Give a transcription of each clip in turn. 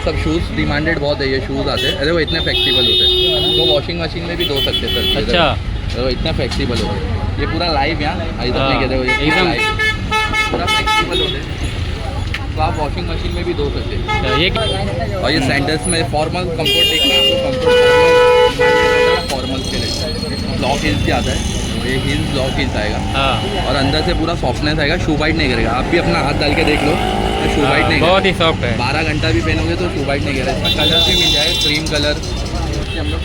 सब shoes demanded बहुत है, ये शूज़ आते हैं, अरे वो इतने फ्लेक्सिबल होते हैं, तो वॉशिंग मशीन में भी धो सकते हैं सर। अच्छा, तो इतने फ्लेक्सिबल होते हैं, ये पूरा लाइव यहाँ नहीं कहते हो, ये एकदम पूरा फ्लेक्सिबल होते हैं, तो आप वॉशिंग मशीन में भी धो सकते हैं। ये और ये सैंडल्स में फॉर्मल कंफर्ट देखना है आपको, कंफर्ट फॉर्मल के लिए लॉक हिल्स भी आता है, ये हिल्स लॉक हिल्स आएगा। हाँ, और अंदर से पूरा सॉफ्टनेस आएगा, शू बाइट नहीं करेगा। आप भी अपना हाथ डाल के देख लो, तो शू बाइट नहीं बहुत ही सॉफ्ट है। 12 घंटा भी पहनोगे तो शू बाइट नहीं करेगा। इसमें कलर भी मिल जाएगा, क्रीम कलर। हम लोग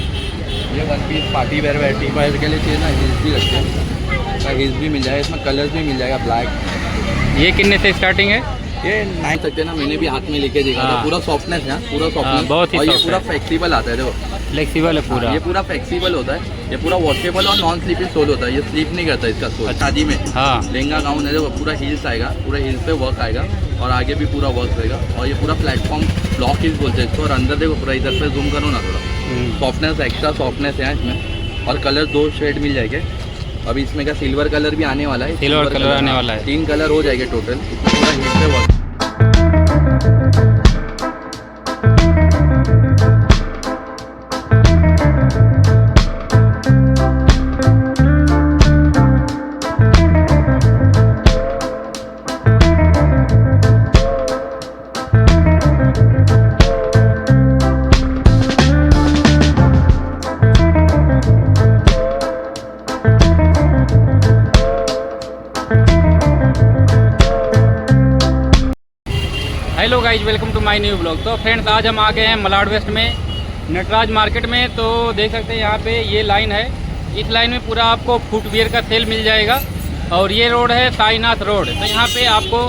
ये वन पीस पार्टी वेयर के लिए चाहिए ना, हिल्स भी रखते हैं, हिल्स भी मिल जाएगा, इसमें कलर्स भी मिल जाएगा ब्लैक। ये कितने से स्टार्टिंग है? ये 9 सकते ना, मैंने भी हाथ में लेके देखा था, पूरा सॉफ्टनेस है, पूरा सॉफ्टनेस, बहुत ही और ये सॉफ्ट पूरा है। फ्लेक्सिबल आता है। देखो फ्लेक्सिबल है पूरा। ये पूरा फ्लेक्सिबल होता है, ये पूरा वॉशेबल और नॉन स्लीपिंग सोल होता है, ये स्लीप नहीं करता इसका सोल। शादी में हाँ, लहंगा गाउन है, देखो पूरा हील्स आएगा, पूरा हील्स पे वर्क आएगा, और आगे भी पूरा वर्क रहेगा, और ये पूरा प्लेटफॉर्म ब्लॉक हील्स बोलते हैं इसको। और अंदर देखो पूरा, इधर पे जूम करो ना थोड़ा, सॉफ्टनेस एक्स्ट्रा सॉफ्टनेस है इसमें। और कलर 2 शेड मिल जाएंगे, अभी इसमें का सिल्वर कलर भी आने वाला है, सिल्वर कलर आने वाला है। 3 कलर हो जाएंगे टोटल, पूरा हील पे work. Hello guys, welcome to my new blog. तो फ्रेंड्स, आज हम आ गए हैं मलाड वेस्ट में नटराज मार्केट में। तो देख सकते हैं यहाँ पे ये लाइन है, इस लाइन में पूरा आपको फुटवियर का सेल मिल जाएगा। और ये रोड है साईनाथ रोड, तो यहाँ पे आपको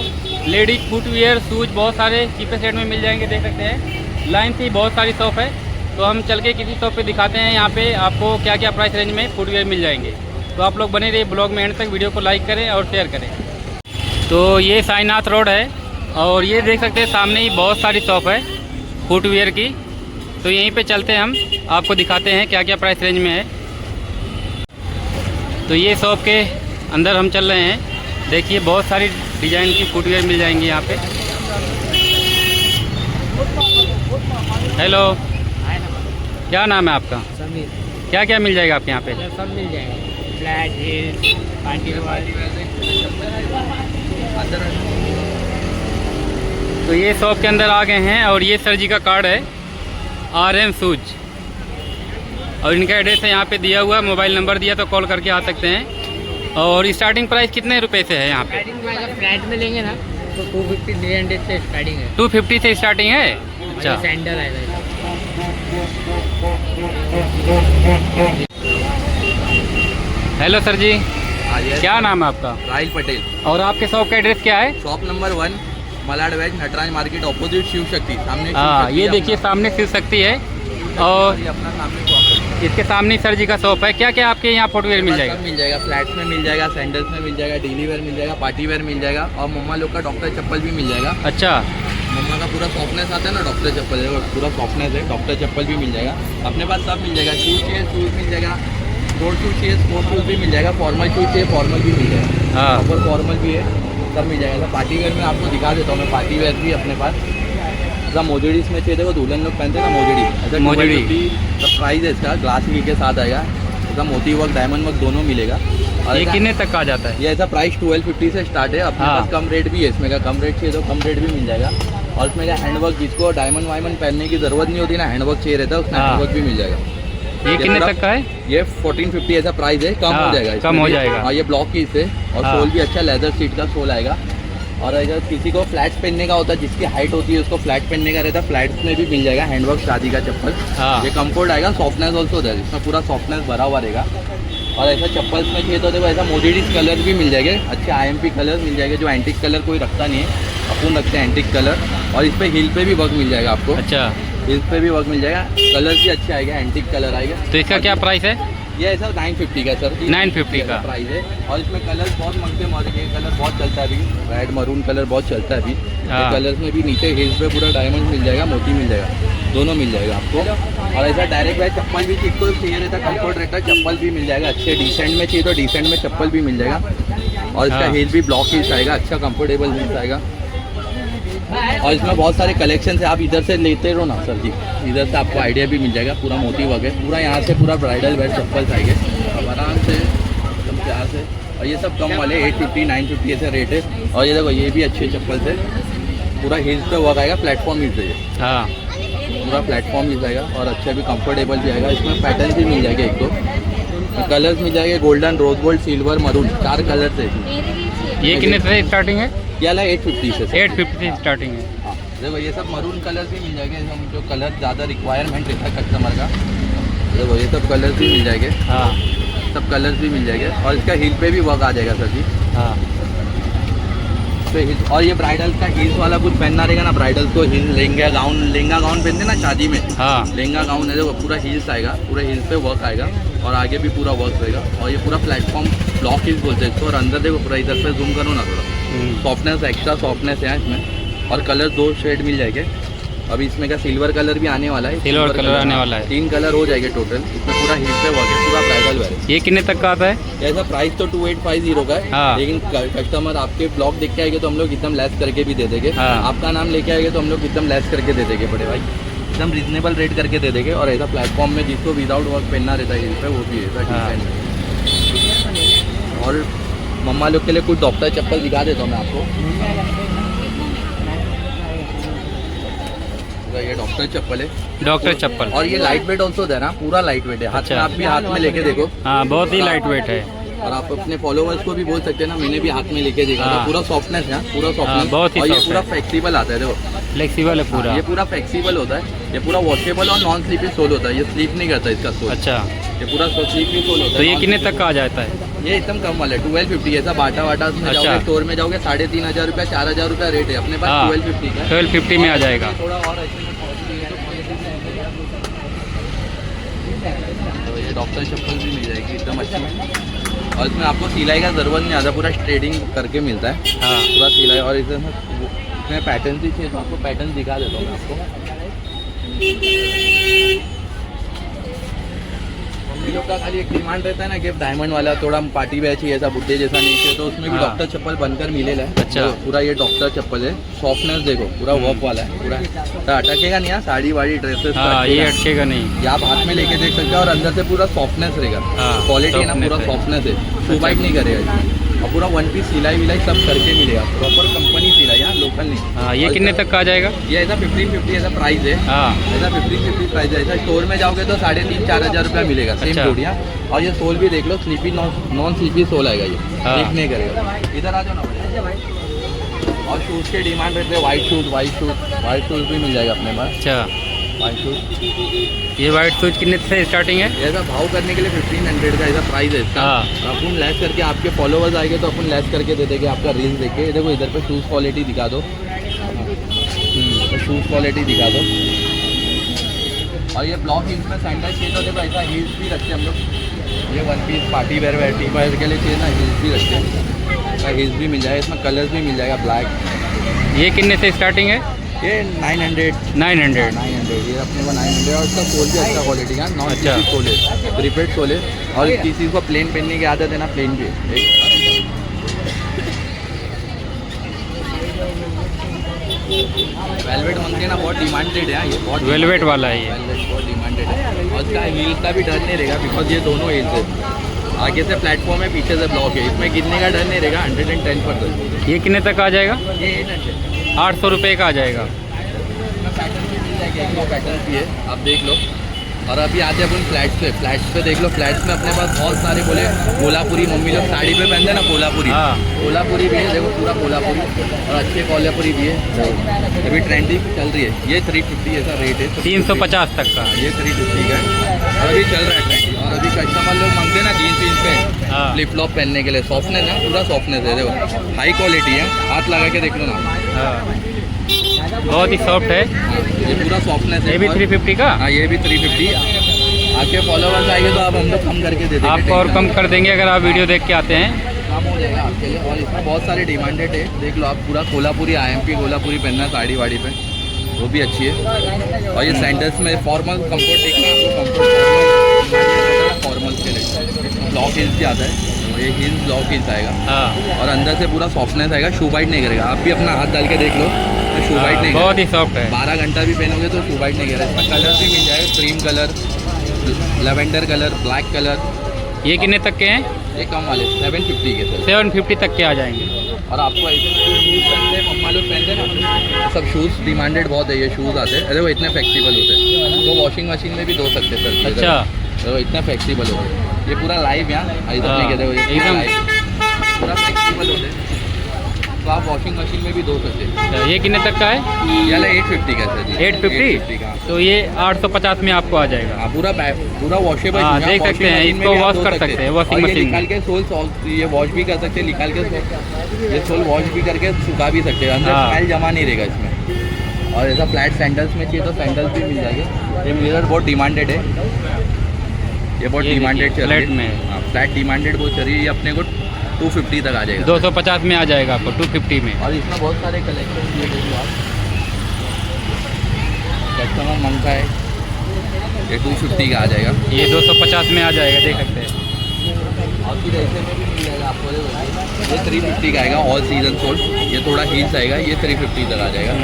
लेडीज फुटवियर शूज बहुत सारे चीपेस्ट रेट में मिल जाएंगे। देख सकते हैं लाइन से ही बहुत सारी शॉप है, तो हम चल के किसी शॉप पे दिखाते हैं यहाँ पे आपको क्या क्या प्राइस रेंज में फुटवियर मिल जाएंगे। तो आप लोग बने रहिए ब्लॉग में एंड तक, वीडियो को लाइक करें और शेयर करें। तो ये साईनाथ रोड है, और ये देख सकते हैं सामने ही बहुत सारी शॉप है फुटवियर की। तो यहीं पे चलते हैं, हम आपको दिखाते हैं क्या क्या प्राइस रेंज में है। तो ये शॉप के अंदर हम चल रहे हैं, देखिए बहुत सारी डिज़ाइन की फुटवियर मिल जाएंगी यहाँ पे। हेलो, क्या नाम है आपका? समीर। क्या क्या मिल जाएगा आपके यहाँ पे? सब मिल जाएगा, फ्लैट हील्स, पार्टी तो ये शॉप के अंदर आ गए हैं, और ये सर जी का कार्ड है RM शूज, और इनका एड्रेस है यहाँ पे दिया हुआ, मोबाइल नंबर दिया, तो कॉल करके आ सकते हैं। और स्टार्टिंग प्राइस कितने रुपए से है यहाँ पे? स्टार्टिंग में अगर फ्लैट में लेंगे ना तो 250 300 से स्टार्टिंग है। 250 से स्टार्टिंग है। अच्छा, सैंडल आएगा। हेलो सर जी, आज क्या नाम है आपका? राहिल पटेल, और आपके शॉप का एड्रेस क्या है? Shop number 1 Malad west Nataraj market opposite Shiv Shakti, सामने शिव हाँ, शक्ति ये है देखिए अपना। सामने शिव शक्ति है, और ये अपना सामने शॉप है, इसके सामने सर जी का शॉप है। क्या क्या आपके यहाँ फुटवियर मिल जाएगा? सब मिल जाएगा, फ्लैट्स में मिल जाएगा, सैंडल्स में मिल जाएगा, डेली वेयर मिल जाएगा, पार्टी वेयर मिल जाएगा, और मम्मा लोग का डॉक्टर चप्पल भी मिल जाएगा। अच्छा, मम्मा का पूरा सॉफ्टनेस आता है ना, डॉक्टर चप्पल है, पूरा सॉफ्टनेस है, डॉक्टर चप्पल भी मिल जाएगा अपने पास, सब मिल जाएगा। शूज चाहिए शूज मिल जाएगा, स्पोर्ट शूज चाहिए स्पोर्ट शूज भी मिल जाएगा, फॉर्मल शूज चाहिए फॉर्मल भी मिल जाएगा, हाँ, ऊपर फॉर्मल भी है, सब मिल जाएगा। पार्टी वेयर में आपको दिखा देता हूँ मैं, पार्टी वेयर भी अपने पास। ऐसा मोजड़ी इसमें चाहिए, देखो दुल्हन लोग पहनते हैं ना मोजड़ी, ऐसा मोजड़ी। सब प्राइस है इसका, ग्लास के साथ आएगा, ऐसा मोती वर्क डायमंड वर्क दोनों मिलेगा। और ये ऐसा- कितने तक का जाता है? ये ऐसा प्राइस 1250 से स्टार्ट है अपने हाँ। पास, कम रेट भी है इसमें का, कम रेट चाहिए तो कम रेट भी मिल जाएगा। और इसमें का हैंडवर्क, जिसको डायमंड वायमंड पहनने की ज़रूरत नहीं होती ना, हैंडवर्क चाहिए रहता है, उसमें हाँ। हैंडवर्क भी मिल जाएगा। ये कितने थोड़ा- तक का है? ये 1450 ऐसा प्राइस है, कम हाँ, हो जाएगा, कम इसमें हो भी। जाएगा। हाँ, ये ब्लॉक की से, और हाँ। सोल भी अच्छा लेदर सीट का सोल आएगा। और अगर किसी को फ्लैट्स पहनने का होता है, जिसकी हाइट होती है उसको फ्लैट पहनने का रहता है, फ्लैट्स में भी मिल जाएगा हैंडवर्क शादी का चप्पल। हाँ। ये कंफर्ट आएगा, सॉफ्टनेस ऑल्सो है, इसमें पूरा सॉफ्टनेस भरा हुआ रहेगा। और ऐसा चप्पल्स में चाहिए तो देखो ऐसा मोजेडिस कलर भी मिल जाएंगे, अच्छे IMP कलर मिल जाएंगे, जो एंटिक कलर कोई रखता नहीं है, अपन रखते हैं एंटिक कलर। और इस पे हिल पे भी वर्क मिल जाएगा आपको, अच्छा, हिल पे भी वर्क मिल जाएगा, कलर भी अच्छे आएगा, एंटिक कलर आएगा। तो इसका क्या प्राइस है? ये ऐसा 950 का सर, 950 का प्राइस है। और इसमें कलर बहुत मंगते मौके, ये कलर बहुत चलता है अभी, रेड मरून कलर बहुत चलता है अभी। हाँ। कलर्स में भी नीचे हिल्स पे पूरा डायमंड मिल जाएगा, मोती मिल जाएगा, दोनों मिल जाएगा आपको। और ऐसा डायरेक्ट वाइज चप्पल भी जिसको चाहिए रहता है, कंफर्ट रहता है, चप्पल भी मिल जाएगा अच्छे, डिसेंट में चाहिए तो डिसेंट में चप्पल भी मिल जाएगा। और इसका हाँ। हिल भी ब्लॉक हिल्स आएगा, अच्छा कंफर्टेबल हिल्स आएगा। और इसमें बहुत सारे कलेक्शन है, आप इधर से लेते रहो ना सर जी, इधर से आपको आइडिया भी मिल जाएगा। पूरा मोती वर्क है, पूरा यहाँ से पूरा ब्राइडल वेयर चप्पल आएंगे, अब आराम से एकदम प्यार से। और ये सब कम वाले 850 950 ऐसे रेट है। और ये देखो ये भी अच्छे चप्पल से, पूरा हिल्स पे वर्क आएगा, प्लेटफॉर्म हिल्स है ये, हाँ पूरा प्लेटफॉर्म मिल जाएगा और अच्छा भी कंफर्टेबल भी आएगा। इसमें पैटर्न भी मिल जाएगा, एक दो कलर्स मिल जाएंगे, golden, rose gold, silver, maroon, 4 colours है इसमें। ये कितने से स्टार्टिंग है? ये वाला 850 से 850 से स्टार्टिंग है। हाँ देखो ये सब मरून कलर भी मिल जाएंगे, हम जो कलर ज़्यादा रिक्वायरमेंट रहता है कस्टमर का। देखो ये सब कलर्स भी मिल जाएंगे, हाँ सब कलर्स भी मिल जाएंगे। और इसका हिल पे भी वर्क आ जाएगा सर जी, हाँ। तो हिल। और ये ब्राइडल का हिल्स वाला कुछ पहनना रहेगा ना, ब्राइडल को हिल लहंगा गाउन पहनते ना शादी में, हाँ लहंगा गाउन है, देखो पूरा हिल्स आएगा, पूरा हिल्स पे वर्क आएगा और आगे भी पूरा वर्क रहेगा। और ये पूरा प्लेटफॉर्म ब्लॉक हिल्स बोलते हैं इसको। और अंदर देखो पूरा इधर पे जूम करो ना थोड़ा, सॉफ्टनेस, एक्स्ट्रा सॉफ्टनेस है इसमें। और कलर 2 शेड मिल जाएंगे। अभी इसमें का सिल्वर कलर भी आने वाला है, सिल्वर कलर आने वाला है। 3 कलर हो जाएंगे टोटल। इसमें पूरा हिल पे वर्क है, पूरा ब्राइडल वेयर है। ये कितने तक का आता है? ऐसा प्राइस तो 2850 का है, हाँ। लेकिन कस्टमर आपके ब्लॉग देख के आएंगे तो हम लोग एकदम लेस करके भी दे देंगे। हाँ। आपका नाम लेके आएंगे तो हम लोग एकदम लेस करके दे देंगे बड़े भाई, एकदम रीजनेबल रेट करके दे देंगे। और ऐसा प्लेटफॉर्म में जिसको विदाउट वर्क पहनना रहता है हिल पे, वो भी ऐसा डिजाइन है। और मम्मा लोग के लिए कुछ डॉक्टर चप्पल दिखा देता हूँ मैं आपको। ये डॉक्टर चप्पल है, डॉक्टर चप्पल। और ये लाइट वेट ऑल्सो है ना, पूरा लाइट वेट है। हाथ में, आप भी हाथ में लेके देखो, हाँ बहुत ही लाइट वेट है। और आप अपने फॉलोवर्स को भी बोल सकते हैं ना, मैंने भी हाथ में लेके देखा था। हाँ। पूरा सॉफ्टनेस है, पूरा सॉफ्टनेस, बहुत ही और ये soft पूरा है। फ्लेक्सिबल आता है। देखो फ्लेक्सिबल है पूरा। ये पूरा फ्लेक्सिबल होता है, ये पूरा वॉशेबल और नॉन स्लीपी सोल होता है। ये स्लीप नहीं करता इसका सोल, अच्छा, ये पूरा स्लीपी सोल होता है। तो ये कितने तक का आ जाता है? ये एकदम कम वाला है, 1250। ऐसा बाटा वाटा में अच्छा। जाओगे, स्टोर में जाओगे 3500 रुपया 4000 रुपया रेट है। अपने पास हाँ। 1250 का है। 1250 में आ जाएगा। थोड़ा और ऐसे में quality है, तो ये डॉक्टर चप्पल भी मिल जाएगी एकदम अच्छी। और इसमें आपको सिलाई का ज़रूरत नहीं आता, पूरा स्ट्रेडिंग करके मिलता है, हाँ पूरा सिलाई। और इसमें पैटर्न भी चाहिए तो आपको पैटर्न दिखा देता हूँ मैं आपको। मम्मी लोग का खाली एक डिमांड रहता है ना कि डायमंड वाला थोड़ा पार्टी वेयर चाहिए, ऐसा बुड्ढे जैसा नहीं चाहिए, तो उसमें भी हाँ। डॉक्टर चप्पल बनकर मिलेगा। अच्छा। तो पूरा ये डॉक्टर चप्पल है, सॉफ्टनेस देखो, पूरा वर्क वाला है, पूरा तो अटकेगा नहीं। साड़ी वाड़ी ड्रेसेस हाँ, ये अटकेगा नहीं। ये आप हाथ में लेके देख सकते हैं। और अंदर से पूरा सॉफ्टनेस रहेगा, हाँ, क्वालिटी है ना, पूरा softness है। सॉफ्टनेस है, शू बाइट नहीं करेगा। और पूरा 1 पीस सिलाई विलाई सब करके मिलेगा, प्रॉपर कंपनी सिलाई, यहाँ लोकल नहीं। हाँ, ये कितने तक का आ जाएगा? ये ऐसा 1550 ऐसा प्राइस है, हाँ ऐसा 1550 प्राइस है। ऐसा स्टोर में जाओगे तो 3500-4000 रुपया मिलेगा सेम अच्छा। जोड़ियाँ। और ये सोल भी देख लो, स्लीपी नॉन स्लीपी सोल आएगा ये, हाँ। लीक नहीं करेगा। इधर आ जाओ ना भैया। और शूज़ के डिमांड रहते हैं, वाइट शूज़ भी मिल जाएगा अपने पास, अच्छा। White shoes. ये वाइट शूज कितने से स्टार्टिंग है? ऐसा भाव करने के लिए 1500 का ऐसा प्राइस है इसका। हाँ। अपन लेस करके, आपके फॉलोवर्स आएंगे तो अपन लेस करके दे देंगे आपका रील्स देख के। देखो इधर पे शूज़ क्वालिटी दिखा दो, तो शूज़ क्वालिटी दिखा दो। और ये ब्लॉक हिल्स में सैंडल चाहिए तो देखो ऐसा हिल्स भी रखते हैं हम लोग। ये 1 पीस पार्टी वेयर के लिए चाहिए ना, हिल्स भी रखते हैं, हिल्स भी मिल जाएगा। इसमें कलर्स भी मिल जाएगा, ब्लैक। ये कितने से स्टार्टिंग है? ये 900 900। ये अपने को 900। और उसका सोल भी अच्छा क्वालिटी का, नॉन अच्छा। स्लीपी सोल है, प्रीपेड सोल है। और किसी को प्लेन पहनने की आदत है ना, प्लेन भी है। वेलवेट मंगते ना, बहुत डिमांडेड है ये, बहुत वेलवेट वाला है ये। वेलवेट बहुत डिमांडेड है। और इसका हील का भी डर नहीं रहेगा, बिकॉज ये दोनों हील्स है, आगे से प्लेटफॉर्म है, पीछे से ब्लॉक है, इसमें गिरने का डर नहीं रहेगा। 110%। ये कितने तक आ जाएगा? ये 800। 800 रुपये का आ जाएगा। पैटर्न भी मिल जाएगी, एक दो पैटर्न भी है, आप देख लो। और अभी आते हैं अपन फ्लैट्स पे देख लो। फ्लैट्स में अपने पास बहुत सारे बोले कोल्हापुरी, मम्मी लोग साड़ी पे पहनते हैं ना कोल्हापुरी, हाँ। कोल्हापुरी भी है, देखो पूरा कोल्हापुरी। और अच्छे कोल्हापुरी भी है, अभी ट्रेंडिंग चल रही है। ये 350 ऐसा रेट है, 350 तक का। ये 350 का है, और अभी चल रहा है ट्रेंडिंग। और अभी कस्टमर लोग मांगते हैं ना जीन्स पे हाँ। फ्लिप फ्लॉप पहनने के लिए, सॉफ्टनेस है, पूरा सॉफ्टनेस है, देखो हाई क्वालिटी है, हाथ लगा के देख लो ना। हाँ, बहुत ही सॉफ्ट है। ये पूरा सॉफ्टनेस है। ये भी 350 का? हाँ, ये भी 350। आपके फॉलोवर्स आएंगे तो आप हम लोग कम करके दे देंगे, आपको और कम कर देंगे अगर आप वीडियो देख के आते हैं। काम हो जाएगा आपके लिए। और इसमें बहुत सारे डिमांडेड है, देख लो आप, पूरा कोल्हापुरी IMP कोल्हापुरी पहनना साड़ी वाड़ी पे, वो भी अच्छी है। और ये सैंडल्स में फॉर्मल कंफर्ट देखना, आपको कंफर्ट फॉर्मल के लिए ब्लॉक हिल्स भी आता है, ये हिल्स ब्लॉक हिल्स आएगा। हाँ। और अंदर से पूरा सॉफ्टनेस आएगा, शू बाइट नहीं करेगा। आप भी अपना हाथ डाल के देख लो, इसमें शू वाइट नहीं बहुत ही सॉफ्ट है। 12 घंटा भी पहनोगे तो शू वाइट नहीं गिरा। इसमें कलर भी मिल जाएगा, cream colour, lavender colour, black colour. ये कितने तक के हैं? ये कम वाले 750 के सर। 750 तक के आ जाएंगे। और आपको ऐसे शूज़ पहनते हैं, मम्मा लोग पहनते हैं ना, सब शूज़ डिमांडेड बहुत है। ये शूज़ आते हैं, अरे वो इतने फ्लेक्सिबल होते हैं तो वॉशिंग मशीन में भी धो सकते हैं सर। अच्छा, तो इतना फ्लेक्सिबल होते हैं। ये पूरा लाइव यहाँ इधर हाँ, नहीं कहते हो, ये पूरा एकदम। लाइव पूरा फ्लेक्सिबल होते हैं तो आप वॉशिंग मशीन में भी धो सकते हैं। अच्छा, ये कितने तक का है? ये वाला 850 का सर जी। 850 का। तो ये 850 में आपको आ जाएगा। हाँ, पूरा वॉशेबल। हाँ, देख सकते हैं, इसको वॉश कर सकते हैं वॉशिंग और ये मशीन निकाल के सोल ये वॉश भी कर सकते हैं, निकाल के ये सोल वॉश भी करके सुखा भी सकते हैं। अंदर हाँ। स्मेल जमा नहीं रहेगा इसमें। और ऐसा फ्लैट सैंडल्स में चाहिए तो सैंडल्स भी मिल जाएंगे। ये मिरर बहुत डिमांडेड है, ये बहुत ये डिमांडेड देखिए, चल रही फ्लैट में। है। हाँ, फ्लैट डिमांडेड बहुत चल रही है। ये अपने को 250 तक आ जाएगा। 250 में आ जाएगा आपको 250 में। और इसमें बहुत सारे कलेक्शन ये देखिए आप, कस्टमर मंगता है, ये 250 का आ जाएगा। ये 250 में आ जाएगा, देख सकते हैं। और फिर ऐसे में भी मिल जाएगा आपको, ये 350 का आएगा, ऑल सीजन सोल्ड। ये थोड़ा हील्स आएगा, ये 350 तक आ जाएगा।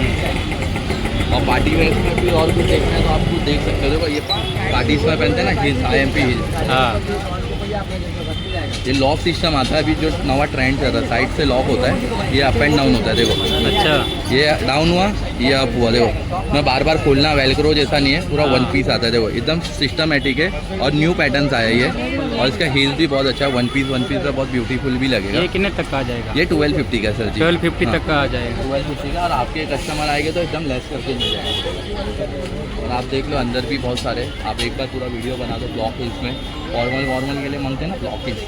और पार्टी वेयर में भी और कुछ देखना है तो आप कुछ देख सकते हो। देखो ये पार्टीज में पहनते हैं ना हील्स, IMP हील्स। हाँ, ये लॉक सिस्टम आता है, अभी जो नवा ट्रेंड चल रहा है, साइड से लॉक होता है, ये अप एंड डाउन होता है। देखो अच्छा, ये डाउन हुआ, ये अप हुआ। देखो मैं बार बार खोलना, वेलक्रो जैसा नहीं है, पूरा वन पीस आता है। देखो एकदम सिस्टमेटिक है और न्यू पैटर्न्स आया ये। और इसका हील्स भी बहुत अच्छा है, वन पीस का बहुत ब्यूटीफुल भी लगेगा। ये कितने तक का आ जाएगा? ये 1250 का सर जी। 1250 तक का आ जाएगा। 1250 का। और आपके कस्टमर आएंगे तो एकदम लेस करके मिल जाएगा। और आप देख लो अंदर भी बहुत सारे, आप एक बार पूरा वीडियो बना दो। ब्लॉक हिल्स में फॉर्मल के लिए मांगते हैं ना ब्लॉक हिल्स,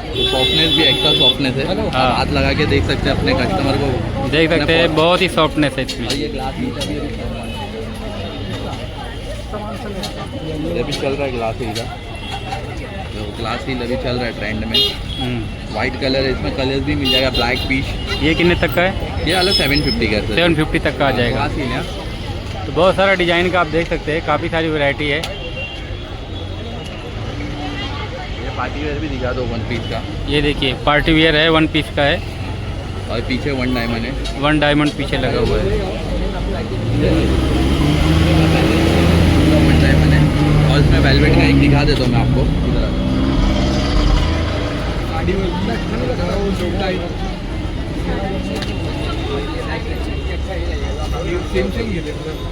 तो सॉफ्टनेस भी एक्स्ट्रा सॉफ्टनेस है। हाँ। आप हाथ लगा के देख सकते हैं अपने कस्टमर को, देख सकते हैं, बहुत ही सॉफ्टनेस है इसमें। और ये ग्लास ही अभी चल रहा है, ग्लास ही का ग्लास ही अभी चल रहा है ट्रेंड में। वाइट कलर है, इसमें कलर्स भी मिल जाएगा, ब्लैक पीच। ये कितने तक का है? ये वाला 750 का है सर। 750 तक का आ जाएगा। ग्लास ही ना, तो बहुत सारा डिज़ाइन का आप देख सकते हैं, काफ़ी सारी वैरायटी है। ये पार्टी वेयर भी दिखा दो वन पीस का। ये देखिए पार्टी वेयर है, 1 पीस का है, और पीछे 1 डायमंड है, 1 डायमंड पीछे लगा हुआ है। 1 डायमंड है। और इसमें वेलवेट का एक दिखा देता हूँ मैं आपको।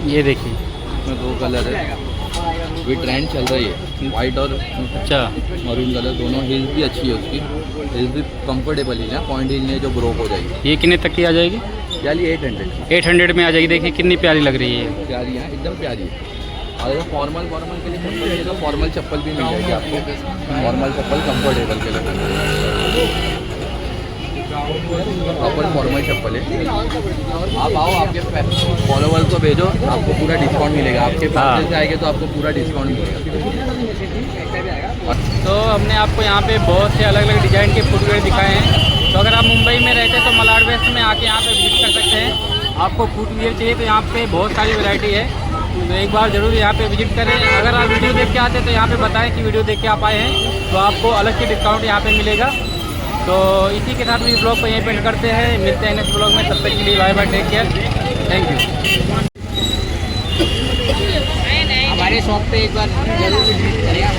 ये देखिए, इसमें 2 कलर है, भी ट्रेंड चल रही है, वाइट और अच्छा, मरून कलर दोनों। हिल्स भी अच्छी है उसकी, हिल्स भी कंफर्टेबल ही है, पॉइंट हिल नहीं है जो ब्रोक हो जाएगी। ये कितने तक की आ जाएगी? प्याली 800 800 में आ जाएगी। देखिए कितनी प्यारी लग रही है। प्यारी है, एकदम प्यारी है। और अगर फॉर्मल के लिए चप्पल चाहिए तो फॉर्मल चप्पल भी मिल जाएगी आपको, फॉर्मल चप्पल कंफर्टेबल के लिए, प्रॉपर फॉर्मल चप्पल है। आप आओ, आपके फॉलोवर्स को भेजो, आपको पूरा डिस्काउंट मिलेगा। आपके पैसे से आएंगे तो आपको पूरा डिस्काउंट मिलेगा। तो हमने आपको यहाँ पे बहुत से अलग अलग डिज़ाइन के फुटवेयर दिखाए हैं। तो अगर आप मुंबई में रहते हैं तो मलाड वेस्ट में आके यहाँ पे विजिट कर सकते हैं। आपको फुटवेयर चाहिए तो यहाँ पे बहुत सारी वैरायटी है, तो एक बार ज़रूर यहाँ पे विजिट करें। अगर आप वीडियो देख के आते हैं तो यहाँ पे बताएं कि वीडियो देख के आप आए हैं, तो आपको अलग से डिस्काउंट यहाँ पे मिलेगा। तो इसी के साथ भी ब्लॉग को यहीं पे एंड करते हैं। मिलते हैं नेक्स्ट ब्लॉग में, तब तक के लिए bye bye, take care, thank you. हमारे शॉप पे एक बार जरूर विजिट करिएगा।